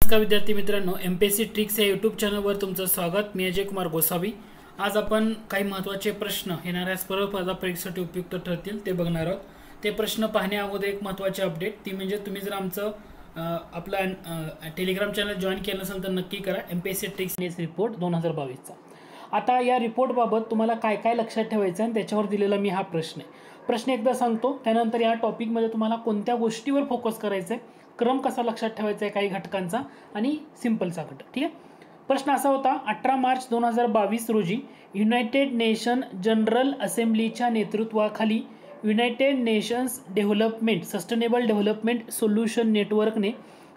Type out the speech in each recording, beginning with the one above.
नमस्कार विद्यार्थी मित्रांनो, एमपीएससी ट्रिक्स या यूट्यूब चॅनलवर तुमचं स्वागत। मी अजय कुमार गोसावी। आज आपण काही महत्त्वाचे प्रश्न येणाऱ्या स्पर्धा परीक्षेसाठी उपयुक्त ठरतील ते बघणार आहोत। ते प्रश्न पाहण्या अगोदर एक महत्त्वाची अपडेट ती म्हणजे तुम्ही जर आमचं आपला टेलिग्राम चॅनल जॉइन केलं नसेल तर नक्की करा। एमपीएससी ट्रिक्स रिपोर्ट 2022 चा। आता या रिपोर्ट बाबत तुम्हाला काय काय लक्षात ठेवायचं आहे त्याच्यावर दिलेला मी हा प्रश्न आहे। प्रश्न एकदा सांगतो, त्यानंतर या टॉपिक मध्ये तुम्हाला कोणत्या गोष्टीवर फोकस करायचं आहे, क्रम कसा लक्षात ठेवायचा आहे काही घटकांचा आणि सिंपलचा घटक। ठीक आहे, प्रश्न असा होता, 18 मार्च 2022 रोजी युनायटेड नेशन जनरल असेंब्लीच्या नेतृत्वाखाली United Nations Development Sustainable Development Solution नेटवर्कने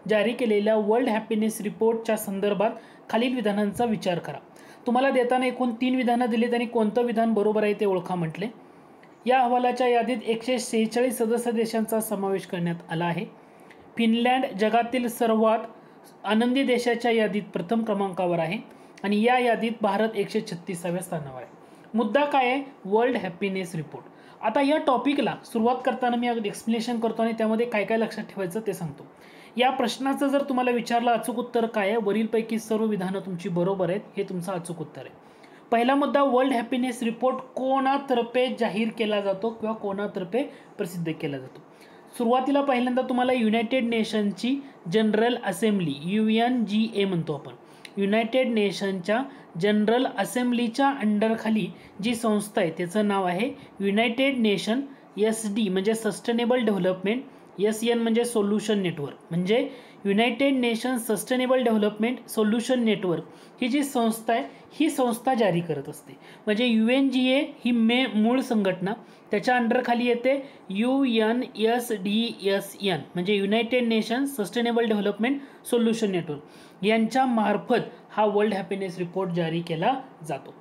जारी केलेल्या वर्ल्ड हॅपीनेस रिपोर्टच्या संदर्भात खालील विधानांचा विचार करा। तुम्हाला देताना एकूण 3 विधानं दिलीत आणि कोणतं विधान बरोबर आहे ते ओळखा म्हटले। या अहवालाच्या यादीत 146 सदस्य देशांचा समावेश करण्यात आला आहे। फिनलँड जगातील सर्वात आनंदी देशाच्या यादीत प्रथम क्रमांकावर आहे आणि या यादीत भारत 136व्या स्थानावर आहे। मुद्दा काय आहे? World happiness report. आता या टॉपिकला सुरुवात करताना मी एक्सप्लेनेशन करतो आणि त्यामध्ये काय काय लक्षात ठेवायचं ते सांगतो। या प्रश्नाचं जर तुम्हाला विचारलं अचूक उत्तर काय आहे, वरीलपैकी सर्व विधानं तुमची बरोबर आहेत, हे तुमचं अचूक उत्तर आहे। पहिला मुद्दा, वर्ल्ड हॅपीनेस रिपोर्ट कोणातर्फे जाहीर केला जातो किंवा कोणातर्फे प्रसिद्ध केला जातो? सुरुवातीला पहिल्यांदा तुम्हाला युनायटेड नेशनची जनरल असेंब्ली UNGA म्हणतो आपण, युनायटेड नेशनच्या जनरल असेंब्लीच्या अंडरखाली जी संस्था आहे त्याचं नाव आहे युनायटेड नेशन SD म्हणजे सस्टेनेबल डेव्हलपमेंट, SN म्हणजे सोल्युशन नेटवर्क, म्हणजे United Nation Sustainable Development Solution Network ही जी संस्था आहे ही संस्था जारी करत असते। म्हणजे UNGA ही मूळ संघटना, त्याच्या अंडरखाली येते UNSDSN म्हणजे United Nation Sustainable Development Solution network, यांच्या मार्फत हा वर्ल्ड हॅपीनेस रिपोर्ट जारी केला जातो।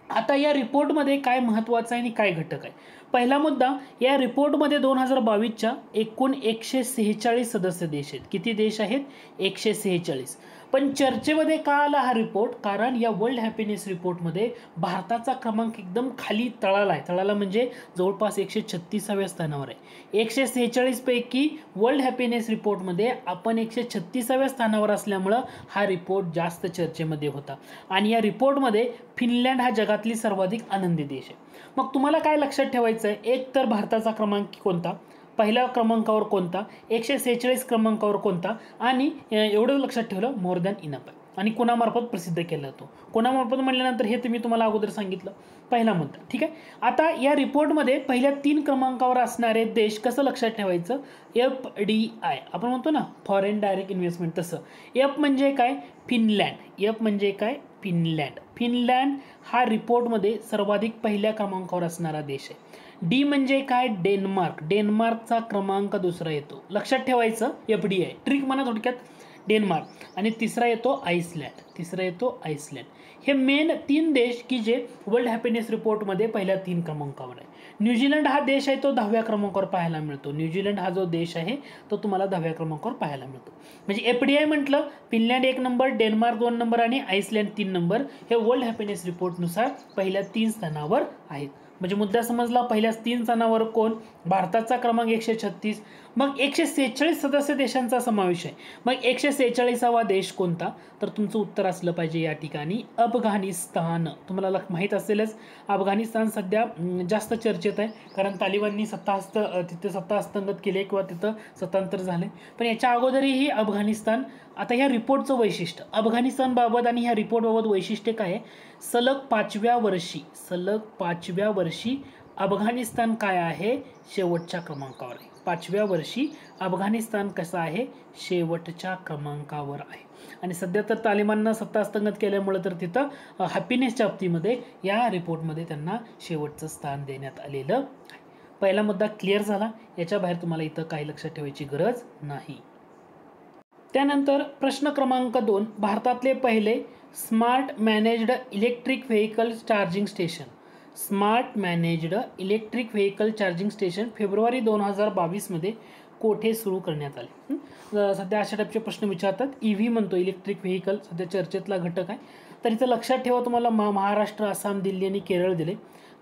आता या रिपोर्टमध्ये काय महत्त्वाचं आहे आणि काय घटक आहे? पहिला मुद्दा, या रिपोर्टमध्ये 2022च्या एकूण 146 सदस्य देश आहेत। किती देश आहेत? 146। पण चर्चेमध्ये का आला हा रिपोर्ट? कारण या वर्ल्ड हॅपीनेस रिपोर्टमध्ये भारताचा क्रमांक एकदम खाली तळाला आहे। तळाला म्हणजे जवळपास 136व्या स्थानावर आहे। 146 पैकी वर्ल्ड हॅपीनेस रिपोर्टमध्ये आपण 136व्या स्थानावर असल्यामुळं हा रिपोर्ट जास्त चर्चेमध्ये होता आणि या रिपोर्टमध्ये फिनलँड हा जगातली सर्वाधिक आनंदी देश आहे। मग तुम्हाला काय लक्षात ठेवायचं आहे? एक तर भारताचा क्रमांक कोणता, पहिल्या क्रमांकावर कोणता, 146 क्रमांकावर कोणता, आणि एवढं लक्षात ठेवलं मोर दॅन इनफ आहे। आणि कोणामार्फत प्रसिद्ध केला जातो, कोणामार्फत म्हटल्यानंतर हे मी तुम्हाला अगोदर सांगितलं, पहिला मुद्दा। ठीक आहे, आता या रिपोर्टमध्ये पहिल्या 3 क्रमांकावर असणारे देश कसं लक्षात ठेवायचं? FDI आपण म्हणतो ना, फॉरेन डायरेक्ट इन्व्हेस्टमेंट, तसं F म्हणजे काय? फिनलँड। F म्हणजे काय? फिनलँड। फिनलँड हा रिपोर्टमध्ये सर्वाधिक पहिल्या क्रमांकावर असणारा देश आहे। D म्हणजे काय? डेन्मार्क। डेन्मार्कचा क्रमांक दुसरा येतो, लक्षात ठेवायचं। FDI ट्रिक म्हणा थोडक्यात, डेन्मार्क। आणि तिसरा येतो आइसलँड, तिसरा येतो आइसलँड। हे मेन 3 देश की जे वर्ल्ड हॅपीनेस रिपोर्टमध्ये पहिल्या 3 क्रमांकावर आहे। न्यूझीलंड हा देश आहे तो 10व्या क्रमांकावर पाहायला मिळतो। न्यूझीलंड हा जो देश आहे तो तुम्हाला 10व्या क्रमांकावर पाहायला मिळतो। म्हणजे FDI म्हटलं, फिनलँड 1 नंबर, डेन्मार्क 2 नंबर आणि आइसलँड 3 नंबर, हे वर्ल्ड हॅपीनेस रिपोर्टनुसार पहिल्या 3 स्थानावर आहेत। म्हणजे मुद्दा समजला, पहिल्या 3 स्थानावर कोण? भारताचा क्रमांक 136, मग 146 सदस्य देशांचा समावेश आहे। मग 146वा देश कोणता? तर तुमचं उत्तर असलं पाहिजे या ठिकाणी अफगाणिस्तान। तुम्हाला माहीत असेलच, अफगाणिस्तान सध्या जास्त चर्चेत आहे कारण तालिबाननी तिथे सत्ता हस्तगत केली किंवा तिथं सत्तांतर झाले। पण याच्या अगोदरही अफगाणिस्तान। आता ह्या रिपोर्टचं वैशिष्ट्य अफगाणिस्तानबाबत आणि ह्या रिपोर्टबाबत वैशिष्ट्य काय आहे? सलग 5व्या वर्षी अफगाणिस्तान काय आहे? शेवटच्या क्रमांकावर आहे। 5व्या वर्षी अफगाणिस्तान कसं आहे? शेवटच्या क्रमांकावर आहे। आणि सध्या तर तालिबाननं सत्ता हस्तगत केल्यामुळे तर तिथं हॅपीनेसच्या बाबतीमध्ये या रिपोर्टमध्ये त्यांना शेवटचं स्थान देण्यात आलेलं आहे। पहिला मुद्दा क्लिअर झाला, याच्या बाहेर तुम्हाला इथं काही लक्षात ठेवायची गरज नाही। त्यानंतर प्रश्न क्रमांक 2, भारतातले पहिले smart managed electric vehicle charging station, smart managed electric vehicle charging station February 2022 मध्ये कोठे सुरू करण्यात आले? सध्या अशा टाईपचे प्रश्न विचारतात। EV म्हणतो, इलेक्ट्रिक व्हेकल सध्या चर्चेतला घटक आहे। तर इथं लक्षात ठेवा, तुम्हाला महाराष्ट्र, आसाम, दिल्ली आणि केरळ दिले।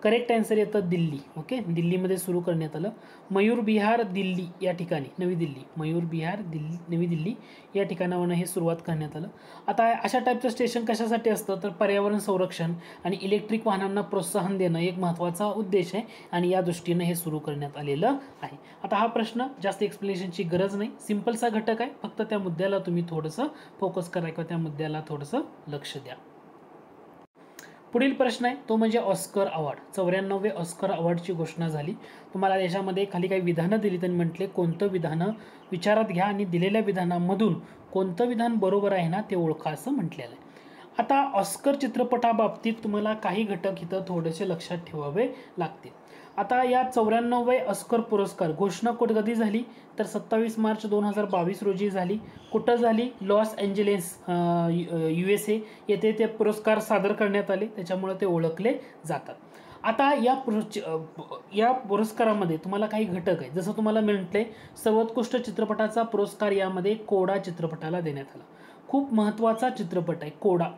करेक्ट आन्सर येतं दिल्ली. ओके, दिल्लीमध्ये सुरू करण्यात आलं. मयूर विहार दिल्ली या ठिकाणी, नवी दिल्ली, मयूर विहार दिल्ली, नवी दिल्ली या ठिकाणावरून हे सुरुवात करण्यात आलं. आता अशा टाईपचं स्टेशन कशासाठी असतं तर पर्यावरण संरक्षण आणि इलेक्ट्रिक वाहनांना प्रोत्साहन देणं एक महत्त्वाचा उद्देश आहे आणि या दृष्टीनं हे सुरू करण्यात आलेलं आहे. आता हा प्रश्न जास्त एक्सप्लेनेशनची गरज नाही, सिम्पलचा घटक आहे, फक्त त्या मुद्द्याला तुम्ही थोडंसं फोकस करा किंवा त्या मुद्द्याला थोडंसं लक्ष द्या. पुढील प्रश्न आहे तो म्हणजे ऑस्कर अवॉर्ड. 94वे ऑस्कर अवॉर्डची घोषणा झाली. तुम्हाला याच्यामध्ये खाली काही विधानं दिली त्यांनी म्हटले कोणतं विधानं विचारात घ्या आणि दिलेल्या विधानामधून कोणतं विधान बरोबर आहे ना ते ओळखा असं म्हटलेलं आहे. आता ऑस्कर चित्रपटाबाबतीत तुम्हाला काही घटक इथं थोडेसे लक्षात ठेवावे लागतील. आता या 94वे ऑस्कर पुरस्कार घोषणा कधी झाली तर 27 मार्च 2022 रोजी झाली. कुठं झाली? लॉस एंजेलिस USA येथे ते पुरस्कार सादर करण्यात आले, त्याच्यामुळे ते ओळखले जातात. आता या पुरस्कारामध्ये तुम्हाला काही घटक आहे, जसं तुम्हाला म्हटले सर्वोत्कृष्ट चित्रपटाचा पुरस्कार यामध्ये कोडा चित्रपटाला देण्यात आला. खूप महत्त्वाचा चित्रपट आहे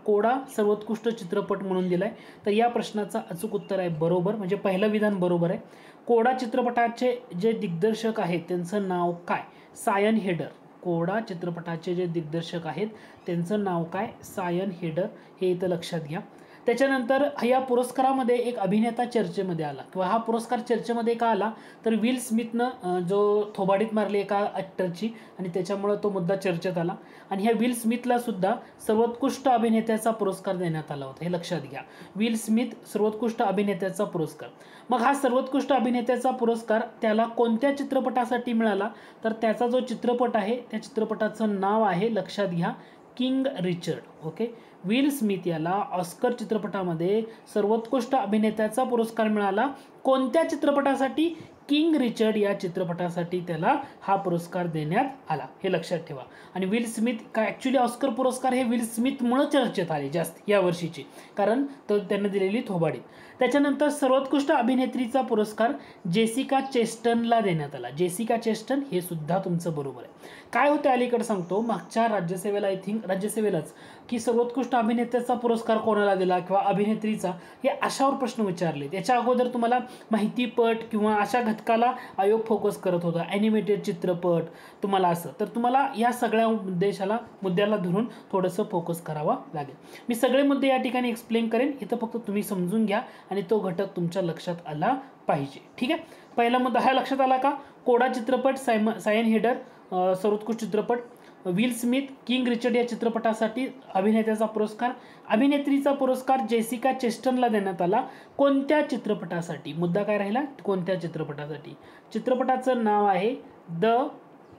कोडा सर्वोत्कृष्ट चित्रपट म्हणून दिलाय. तर या प्रश्नाचं अचूक उत्तर आहे बरोबर, म्हणजे पहिलं विधान बरोबर आहे. कोडा चित्रपटाचे जे दिग्दर्शक आहेत त्यांचं नाव काय? सायन हेडर. कोडा चित्रपटाचे जे दिग्दर्शक आहेत त्यांचं नाव काय? सायन हेडर. हे इथं लक्षात घ्या. त्याच्यानंतर या पुरस्कारामध्ये एक अभिनेता चर्चेमध्ये आला किंवा हा पुरस्कार चर्चेमध्ये का आला तर विल स्मिथनं जो थोबाडीत मारली एका ॲक्टरची आणि त्याच्यामुळं तो मुद्दा चर्चेत आला आणि ह्या विल स्मिथला सुद्धा सर्वोत्कृष्ट अभिनेत्याचा पुरस्कार देण्यात आला होता, हे लक्षात घ्या. विल स्मिथ सर्वोत्कृष्ट अभिनेत्याचा पुरस्कार. मग हा सर्वोत्कृष्ट अभिनेत्याचा पुरस्कार त्याला कोणत्या चित्रपटासाठी मिळाला तर त्याचा जो चित्रपट आहे त्या चित्रपटाचं नाव आहे, लक्षात घ्या, king Richard. Okay, will Smith याला ऑस्कर चित्रपटामध्ये सर्वोत्कृष्ट अभिनेत्याचा पुरस्कार मिळाला. कोणत्या चित्रपटासाठी? किंग रिचर्ड या चित्रपटासाठी त्याला हा पुरस्कार देण्यात आला, हे लक्षात ठेवा. आणि विल स्मिथ काय ॲक्च्युली ऑस्कर पुरस्कार हे विल स्मिथमुळं चर्चेत आले जास्त या वर्षीचे, कारण तो त्यांना दिलेली थोबाडी. त्याच्यानंतर सर्वोत्कृष्ट अभिनेत्रीचा पुरस्कार जेसिका चेस्टनला देण्यात आला. जेसिका चेस्टन हे सुद्धा तुमचं बरोबर आहे. काय होतं अलीकडे सांगतो, मागच्या राज्यसेवेला राज्यसेवेलाच की सर्वोत्कृष्ट अभिनेत्याचा पुरस्कार कोणाला दिला किंवा अभिनेत्रीचा, हे अशावर प्रश्न विचारले. याच्या अगोदर तुम्हाला माहितीपट किंवा अशा घटकाला आयोग फोकस करत होता, ॲनिमेटेड चित्रपट तुम्हाला असं, तर तुम्हाला या सगळ्या मुद्द्याला धरून थोडंसं फोकस करावा लागेल. मी सगळे मुद्दे या ठिकाणी एक्सप्लेन करेन, इथं फक्त तुम्ही समजून घ्या आणि तो घटक तुमच्या लक्षात आला पाहिजे. ठीक आहे, पहिला मुद्दा हा लक्षात आला का? कोडा चित्रपट सायन हेडर सर्वोत्कृष्ट चित्रपट, विल स्मिथ किंग रिचर्ड या चित्रपटासाठी अभिनेत्याचा पुरस्कार, अभिनेत्रीचा पुरस्कार जेसिका चेस्टनला देण्यात आला. कोणत्या चित्रपटासाठी? मुद्दा काय राहिला? कोणत्या चित्रपटासाठी? चित्रपटाचं नाव आहे द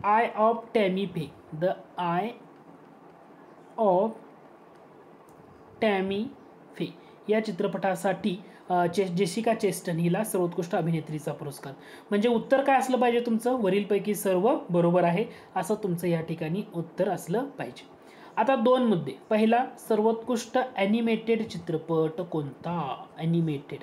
आय ऑफ टॅमी फे. द आय ऑफ टॅमी फे या चित्रपटासाठी जेसिका चेस्टन हिला सर्वोत्कृष्ट अभिनेत्रीचा पुरस्कार. म्हणजे उत्तर काय असलं पाहिजे तुमचं? वरीलपैकी सर्व बरोबर आहे असं तुमचं या ठिकाणी उत्तर असलं पाहिजे. आता दोन मुद्दे. पहिला, सर्वोत्कृष्ट ॲनिमेटेड चित्रपट कोणता? ॲनिमेटेड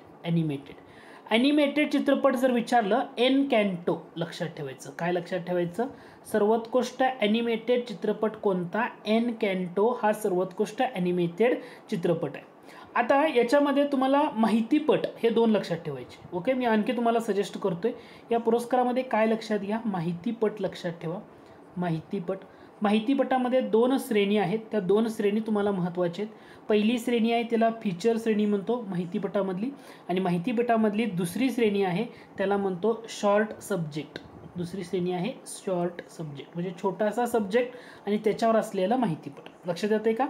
चित्रपट जर विचारलं, एनकॅन्टो लक्षात ठेवायचं. काय लक्षात ठेवायचं? सर्वोत्कृष्ट ॲनिमेटेड चित्रपट कोणता? एनकॅन्टो हा सर्वोत्कृष्ट ॲनिमेटेड चित्रपट आहे. आता याच्यामध्ये तुम्हाला माहितीपट हे दोन लक्षात ठेवायचे. ओके, मी आणखी तुम्हाला सजेस्ट करतोय या पुरस्कारामध्ये काय लक्षात घ्या, माहितीपट लक्षात ठेवा. माहितीपटामध्ये दोन श्रेणी आहेत, त्या दोन श्रेणी तुम्हाला महत्त्वाच्या आहेत. पहिली श्रेणी आहे त्याला फीचर श्रेणी म्हणतो माहितीपटामधली, आणि माहितीपटामधली दुसरी श्रेणी आहे त्याला म्हणतो शॉर्ट सब्जेक्ट. दुसरी श्रेणी आहे शॉर्ट सब्जेक्ट, म्हणजे छोटासा सब्जेक्ट आणि त्याच्यावर असलेला माहितीपट. लक्षात येते का?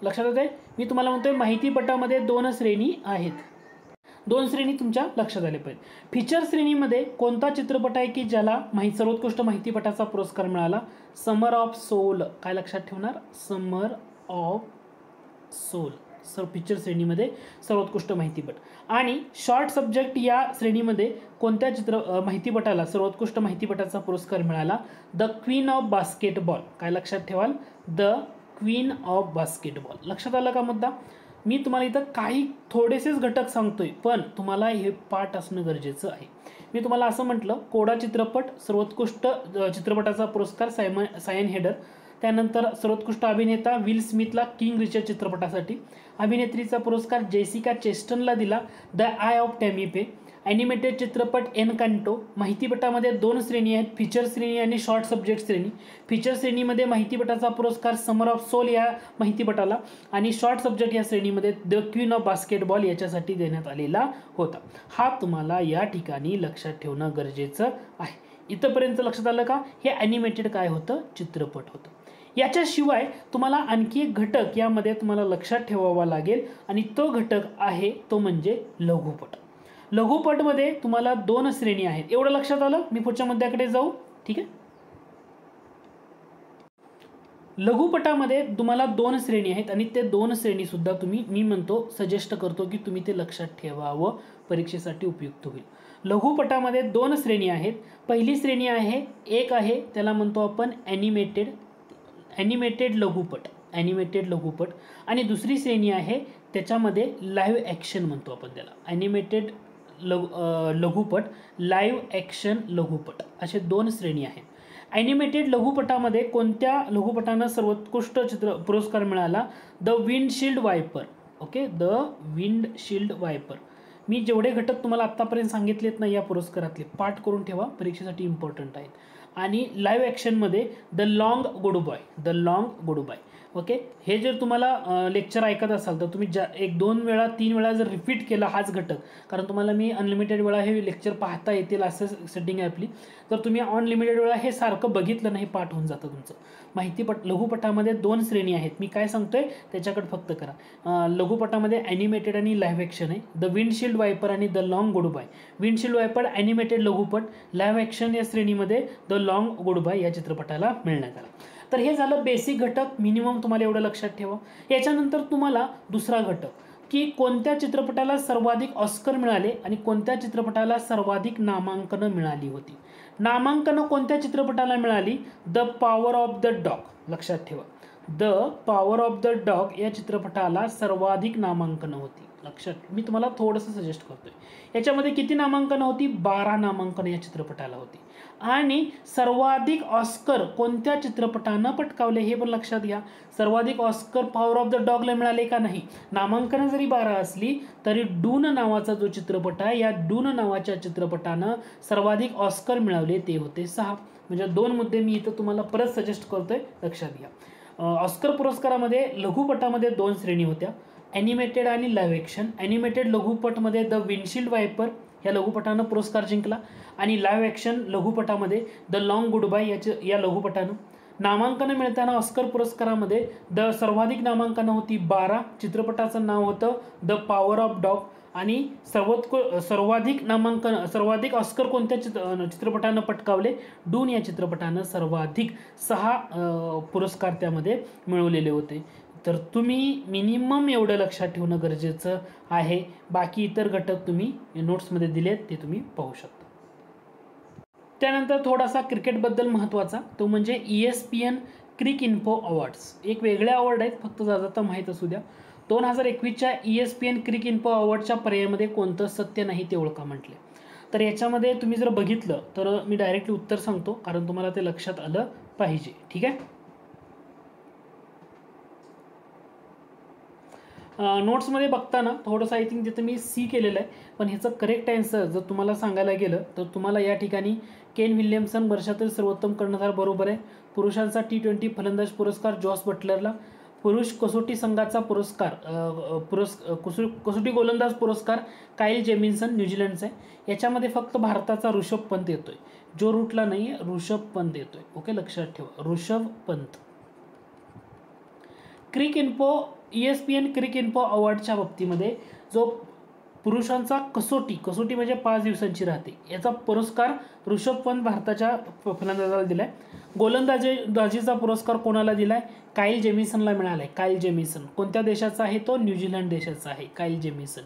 लक्षात येते? मी तुम्हाला म्हणतोय माहितीपटामध्ये दोन श्रेणी आहेत, दोन श्रेणी तुमच्या लक्षात आले पाहिजे. फीचर श्रेणीमध्ये कोणता चित्रपट आहे की ज्याला सर्वोत्कृष्ट माहितीपटाचा पुरस्कार मिळाला? समर ऑफ सोल. काय लक्षात ठेवणार? समर ऑफ सोल फीचर श्रेणीमध्ये सर्वोत्कृष्ट माहितीपट. आणि शॉर्ट सब्जेक्ट या श्रेणीमध्ये कोणत्या माहितीपटाला सर्वोत्कृष्ट माहितीपटाचा पुरस्कार मिळाला? The queen of basketball. काय लक्षात ठेवाल? The queen of basketball. लक्षात आलं का मुद्दा? मी तुम्हाला इथं काही थोडेसेच घटक सांगतोय, पण तुम्हाला हे पाठ असणं गरजेचं आहे. मी तुम्हाला असं म्हटलं, कोडा चित्रपट सर्वोत्कृष्ट चित्रपटाचा पुरस्कार सायन हेडर, त्यानंतर सर्वोत्कृष्ट अभिनेता विल स्मिथला किंग रिचर्ड चित्रपटासाठी, अभिनेत्रीचा पुरस्कार जेसिका चेस्टनला दिला द आय ऑफ टॅमीपे, ॲनिमेटेड चित्रपट एनकांटो, माहितीपटामध्ये 2 श्रेणी आहेत, फीचर श्रेणी आणि शॉर्ट सब्जेक्ट श्रेणी. फीचर श्रेणीमध्ये माहितीपटाचा पुरस्कार समर ऑफ सोल या माहितीपटाला आणि शॉर्ट सब्जेक्ट या श्रेणीमध्ये द क्वीन ऑफ बास्केटबॉल याच्यासाठी देण्यात आलेला होता. हा तुम्हाला या ठिकाणी लक्षात ठेवणं गरजेचं आहे. इथंपर्यंत लक्षात आलं का? हे ॲनिमेटेड काय होतं? चित्रपट होतं. याच्याशिवाय तुम्हाला आणखी एक घटक यामध्ये तुम्हाला लक्षात ठेवावा लागेल आणि तो घटक आहे तो म्हणजे लघुपट. लघुपटमध्ये तुम्हाला 2 श्रेणी आहेत. एवढं लक्षात आलं? मी पुढच्या मुद्द्याकडे जाऊ. ठीक आहे. लघुपटामध्ये तुम्हाला 2 श्रेणी आहेत आणि ते 2 श्रेणी सुद्धा मी म्हणतो सजेस्ट करतो की तुम्ही ते लक्षात ठेवावं, परीक्षेसाठी उपयुक्त होईल. लघुपटामध्ये 2 श्रेणी आहेत. पहिली श्रेणी आहे, एक आहे त्याला म्हणतो आपण ॲनिमेटेड लघुपट आणि दुसरी श्रेणी आहे त्याच्यामध्ये लाईव्ह ॲक्शन म्हणतो आपण त्याला. ॲनिमेटेड लघुपट, लाईव्ह ॲक्शन लघुपट असे 2 श्रेणी आहेत. ॲनिमेटेड लघुपटामध्ये कोणत्या लघुपटानं सर्वोत्कृष्ट पुरस्कार मिळाला? The windshield Wiper. Okay, The windshield Wiper. मी जेवढे घटक तुम्हाला आत्तापर्यंत सांगितलेत ना या पुरस्कारातले, पाठ करून ठेवा, परीक्षेसाठी इम्पॉर्टंट आहेत. आणि लाईव्ह ॲक्शनमध्ये The long Goodbye. Okay, हे जर तुम्हाला लेक्चर ऐकत असाल तर तुम्ही 1-2 वेळा 3 वेळा जर रिपीट केला हाच घटक, कारण तुम्हाला मी अनलिमिटेड वेळा हे लेक्चर पाहता येतील असं सेटिंग आहे आपली, तर तुम्ही अनलिमिटेड वेळा हे सारखं बघितलं नाही पाठ होऊन जातं तुमचं. लघुपटामध्ये 2 श्रेणी आहेत. मी काय सांगतोय त्याच्याकडे फक्त करा. लघुपटामध्ये ॲनिमेटेड आणि लाईव्ह ॲक्शन आहे. द विंडशील्ड वायपर आणि the long goodbye. Windshield wiper animated लघुपट, लाईव्ह ॲक्शन या श्रेणीमध्ये द लॉंग गुड बाय या चित्रपटाला मिळण्यात आला. तर हे झालं बेसिक घटक, मिनिमम तुम्हाला एवढं लक्षात ठेवा. याच्यानंतर तुम्हाला दुसरा घटक की कोणत्या चित्रपटाला सर्वाधिक ऑस्कर मिळाले आणि कोणत्या चित्रपटाला सर्वाधिक नामांकनं मिळाली होती. नामांकनं कोणत्या चित्रपटाला मिळाली? The power of the dog. लक्षात ठेवा, the power of the dog या चित्रपटाला सर्वाधिक नामांकनं होती. लक्षात, मी तुम्हाला थोडंसं सजेस्ट करतोय. याच्यामध्ये किती नामांकनं होती? 12 नामांकनं या चित्रपटाला होती. आणि सर्वाधिक ऑस्कर कोणत्या चित्रपटानं पटकावले हे पण लक्षात घ्या. सर्वाधिक ऑस्कर पॉवर ऑफ द डॉगला मिळाले का नाही? नामांकनं जरी 12 असली तरी डून नावाचा जो चित्रपट आहे, या डून नावाच्या चित्रपटानं सर्वाधिक ऑस्कर मिळवले ते होते 6. म्हणजे 2 मुद्दे मी इथं तुम्हाला परत सजेस्ट करतोय, लक्षात घ्या. ऑस्कर पुरस्कारामध्ये लघुपटामध्ये 2 श्रेणी होत्या, ॲनिमेटेड आणि लाईव्ह ॲक्शन. ॲनिमेटेड लघुपटमध्ये द विंडशील्ड वायपर या लघुपटानं पुरस्कार जिंकला आणि लाईव्ह ॲक्शन लघुपटामध्ये द लॉंग गुड बाय या लघुपटानं. नामांकनं मिळताना ऑस्कर पुरस्कारामध्ये सर्वाधिक नामांकनं होती 12. चित्रपटाचं नाव होतं द पॉवर ऑफ डॉग आणि सर्वाधिक ऑस्कर कोणत्या चित्रपटानं पटकावले? डून या चित्रपटानं सर्वाधिक 6 पुरस्कार त्यामध्ये मिळवलेले होते. तर तुम्ही मिनिमम एवढं लक्षात ठेवणं गरजेचं आहे. बाकी इतर घटक तुम्ही नोट्समध्ये दिलेत ते तुम्ही पाहू शकता. त्यानंतर थोडासा क्रिकेटबद्दल महत्त्वाचा, तो म्हणजे ESPN क्रिक इन्फो अवॉर्ड्स. एक वेगळे अवॉर्ड आहेत, फक्त जाता माहीत असू द्या. 2021च्या ESPN क्रिक इन्फो अवॉर्डच्या पर्यायामध्ये कोणतं सत्य नाही ते ओळखा म्हटले. तर याच्यामध्ये तुम्ही जर बघितलं तर मी डायरेक्टली उत्तर सांगतो, कारण तुम्हाला ते लक्षात आलं पाहिजे. ठीक आहे. नोट्समध्ये बघताना थोडंसं आय थिंक जिथं मी सी केलेलं आहे, पण ह्याचं करेक्ट आन्सर जर तुम्हाला सांगायला गेलं तर तुम्हाला या ठिकाणी केन विल्यमसन वर्षातील सर्वोत्तम कर्णधार बरोबर आहे. पुरुषांचा T20 फलंदाज पुरस्कार जॉस बटलरला. पुरुष कसोटी संघाचा पुरस्कार कसोटी गोलंदाज पुरस्कार काईल जेमिन्सन न्यूझीलंडचा आहे. याच्यामध्ये फक्त भारताचा ऋषभ पंत येतोय, जो रूटला नाही आहे, ऋषभ पंत येतोय. ओके, लक्षात ठेवा, ऋषभ पंत. क्रिक इन्फो ESPN क्रिक इन्फो अवॉर्डच्या बाबतीमध्ये जो पुरुषांचा कसोटी म्हणजे 5 दिवसांची राहते, याचा पुरस्कार ऋषभ पंत भारताच्या फलंदाजाला दिलाय. गोलंदाजीचा पुरस्कार कोणाला दिलाय? काईल जेमिसनला मिळालाय. काईल जेमिसन कोणत्या देशाचा आहे? तो न्यूझीलंड देशाचा आहे, काईल जेमिसन.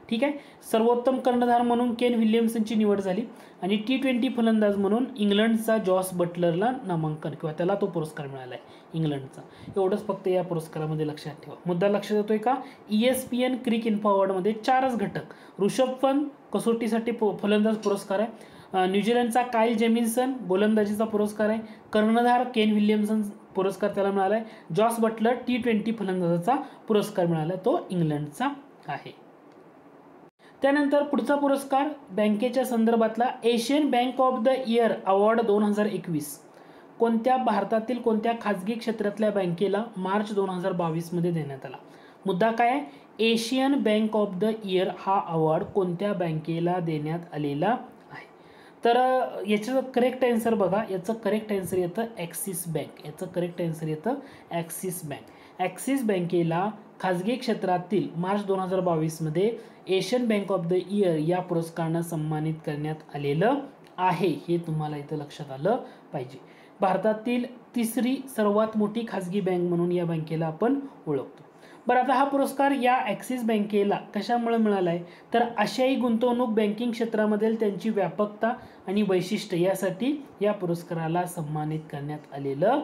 ठीक आहे. सर्वोत्तम कर्णधार म्हणून केन विल्यमसनची निवड झाली आणि T20 फलंदाज म्हणून इंग्लंडचा जॉस बटलरला नामांकन किंवा त्याला तो पुरस्कार मिळाला आहे इंग्लंडचा. एवढंच फक्त या पुरस्कारामध्ये लक्षात ठेवा. मुद्दा लक्षात येतोय का? ESPN क्रिक इन्फो अवॉर्डमध्ये 4च घटक. ऋषभ पंत कसोटीसाठी फलंदाज पुरस्कार आहे, न्यूझीलंडचा काईल जेमिन्सन गोलंदाजीचा पुरस्कार आहे, कर्णधार केन विल्यमसन पुरस्कार त्याला मिळाला आहे. जॉस बटलर T20 फलंदाजाचा पुरस्कार मिळाला, तो इंग्लंडचा आहे. त्यानंतर पुढचा पुरस्कार बँकेच्या संदर्भातला Asian bank of the year award 2021 कोणत्या भारतातील कोणत्या खाजगी क्षेत्रातल्या बँकेला मार्च 2022 मध्ये देण्यात आला. मुद्दा काय आहे, Asian bank of the year हा अवॉर्ड कोणत्या बँकेला देण्यात आलेला आहे. तर याचं करेक्ट आन्सर बघा, याचं करेक्ट आन्सर येतं ॲक्सिस बँक. याचं करेक्ट आन्सर येतं ॲक्सिस बँक. ॲक्सिस बँकेला खाजगी क्षेत्रातील मार्च 2022 मध्ये Asian bank of the year या पुरस्कारानं सन्मानित करण्यात आलेलं आहे. हे तुम्हाला इथं लक्षात आलं पाहिजे. भारतातील तिसरी सर्वात मोठी खाजगी बँक म्हणून या बँकेला आपण ओळखतो. बरं, आता हा पुरस्कार या ॲक्सिस बँकेला कशामुळे मिळाला आहे, तर आशियाई गुंतवणूक बँकिंग क्षेत्रामधील त्यांची व्यापकता आणि वैशिष्ट्य यासाठी या पुरस्काराला सन्मानित करण्यात आलेलं